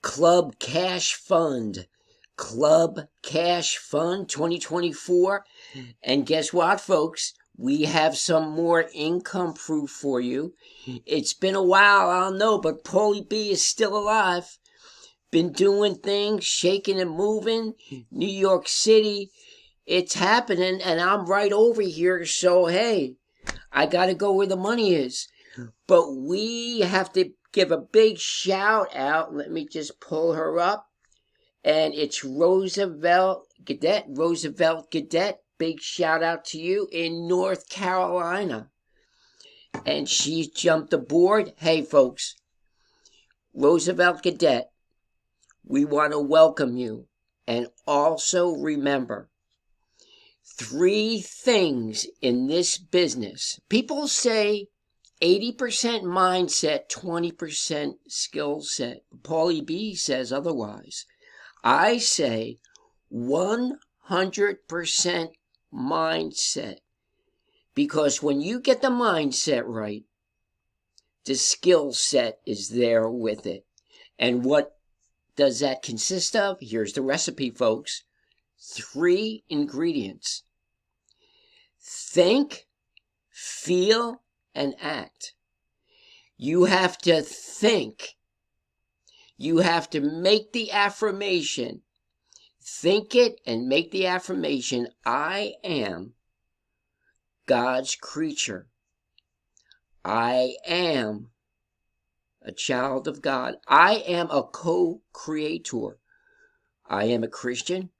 Club Cash Fund. Club Cash Fund 2024. And guess what, folks? We have some more income proof for you. It's been a while, I don't know, but Paulie B is still alive. Been doing things, shaking and moving. New York City, it's happening, and I'm right over here, so hey, I gotta go where the money is. But we have to give a big shout out. Let me just pull her up. And it's Roosevelt Gadet. Big shout out to you in North Carolina. And she's jumped aboard. Hey, folks, Roosevelt Gadet, we want to welcome you. And also remember, 3 things in this business. People say 80% mindset, 20% skill set. Paulie B says otherwise. I say 100% mindset. Because when you get the mindset right, the skill set is there with it. And what does that consist of? Here's the recipe, folks. 3 ingredients. Think, feel, and act. You have to think. You have to make the affirmation. Think it and make the affirmation. I am God's creature. I am a child of God. I am a co-creator. I am a Christian.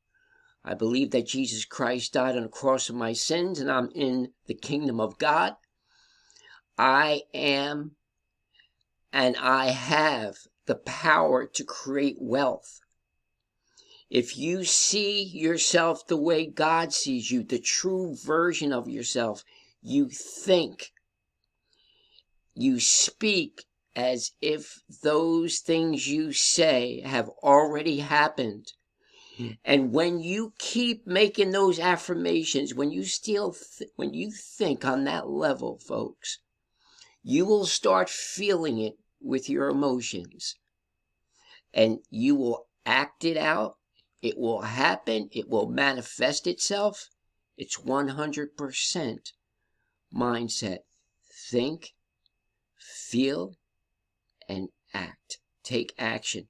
I believe that Jesus Christ died on the cross of my sins and I'm in the kingdom of God. I am and I have the power to create wealth. If you see yourself the way God sees you, the true version of yourself, you think, you speak as if those things you say have already happened. And when you keep making those affirmations, when you think on that level, folks, you will start feeling it with your emotions. And you will act it out. It will happen. It will manifest itself. It's 100% mindset. Think, feel, and act. Take action.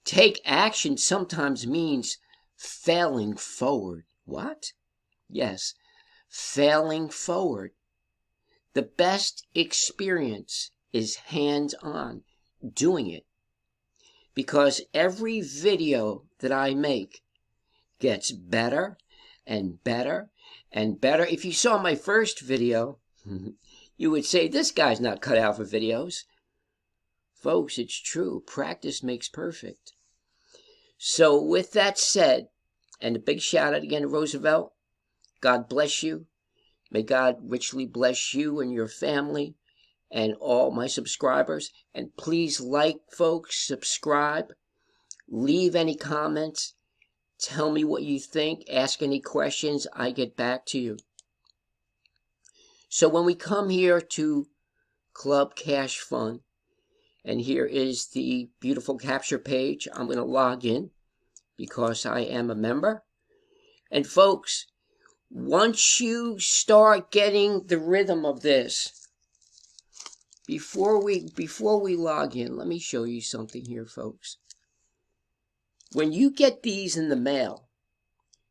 Take action sometimes means failing forward. What? Yes, failing forward. The best experience is hands-on, doing it. Because every video that I make gets better and better and better. If you saw my first video, you would say, this guy's not cut out for videos. Folks, it's true. Practice makes perfect. So with that said, and a big shout out again to Roosevelt, God bless you. May God richly bless you and your family and all my subscribers. And please like, folks, subscribe, leave any comments, tell me what you think, ask any questions, I get back to you. So when we come here to Club Cash Fund, and here is the beautiful capture page, I'm going to log in because I am a member. And folks, once you start getting the rhythm of this, before we log in, let me show you something here, folks. When you get these in the mail,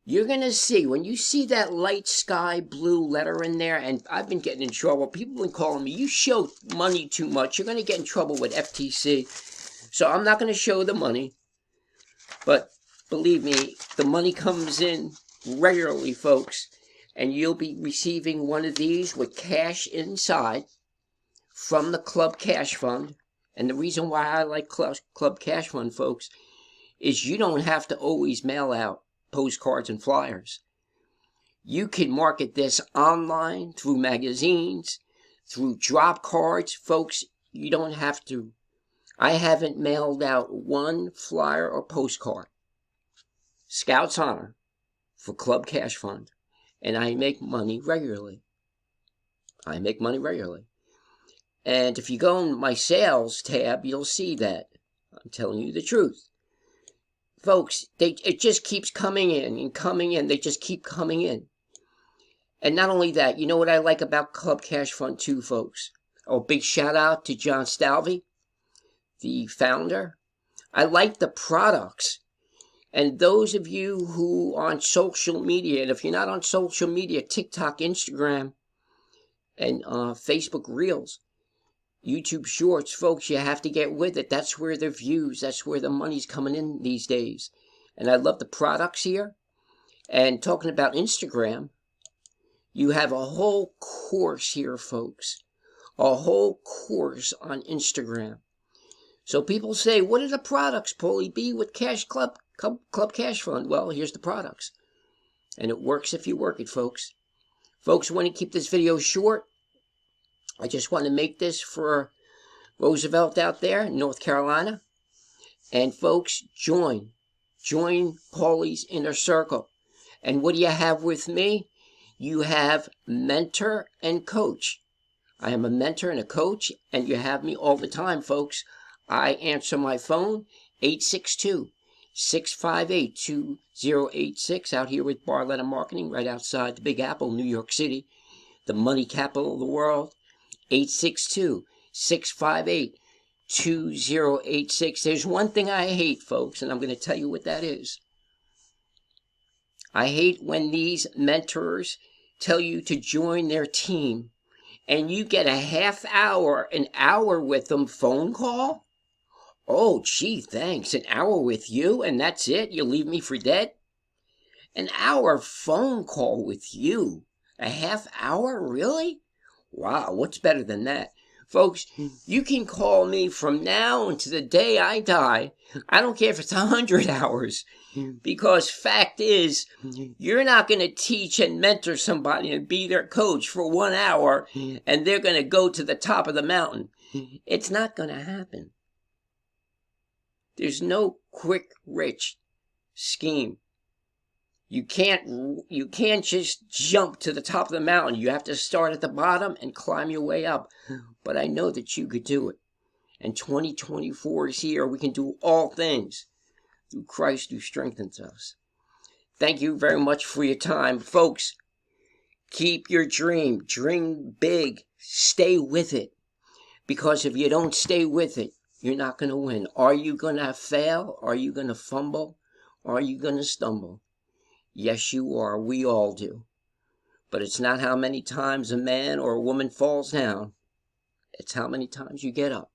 you're going to see, when you see that light sky blue letter in there, and I've been getting in trouble. People have been calling me, you show money too much. You're going to get in trouble with FTC. So I'm not going to show the money. But believe me, the money comes in regularly, folks. And you'll be receiving one of these with cash inside from the Club Cash Fund. And the reason why I like Club Cash Fund, folks, is you don't have to always mail out postcards and flyers. You can market this online, through magazines, through drop cards. Folks, you don't have to. I haven't mailed out one flyer or postcard. Scout's Honor for Club Cash Fund. And I make money regularly. And if you go on my sales tab, you'll see that. I'm telling you the truth. Folks, it just keeps coming in and coming in. They just keep coming in. And not only that, you know what I like about Club Cash Fund too, folks? Oh, big shout out to John Stalvey, the founder. I like the products. And those of you who are on social media, and if you're not on social media, TikTok, Instagram, and Facebook Reels, YouTube Shorts, folks, you have to get with it. That's where the views, that's where the money's coming in these days. And I love the products here. And talking about Instagram, you have a whole course here, folks. A whole course on Instagram. So people say, what are the products, Paulie B, with Club Cash Fund? Well, here's the products. And it works if you work it, folks. Folks, I want to keep this video short. I just want to make this for Roosevelt out there in North Carolina. And folks, join Paulie's Inner Circle. And what do you have with me? You have mentor and coach. I am a mentor and a coach, and you have me all the time, folks. I answer my phone, 862-658-2086, out here with Barletta Marketing, right outside the Big Apple, New York City, the money capital of the world. 862-658-2086. There's one thing I hate, folks, and I'm going to tell you what that is. I hate when these mentors tell you to join their team and you get a half hour, an hour with them phone call. Oh, gee, thanks. An hour with you and that's it? You leave me for dead? An hour phone call with you? A half hour? Really? Wow, what's better than that? Folks, you can call me from now until the day I die. I don't care if it's 100 hours. Because fact is, you're not going to teach and mentor somebody and be their coach for 1 hour and they're going to go to the top of the mountain. It's not going to happen. There's no quick, rich scheme. You can't just jump to the top of the mountain. You have to start at the bottom and climb your way up. But I know that you could do it. And 2024 is here. We can do all things through Christ who strengthens us. Thank you very much for your time. Folks, keep your dream. Dream big. Stay with it. Because if you don't stay with it, you're not going to win. Are you going to fail? Are you going to fumble? Are you going to stumble? Yes, you are. We all do. But it's not how many times a man or a woman falls down. It's how many times you get up.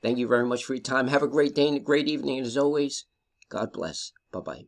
Thank you very much for your time. Have a great day and a great evening. And as always, God bless. Bye-bye.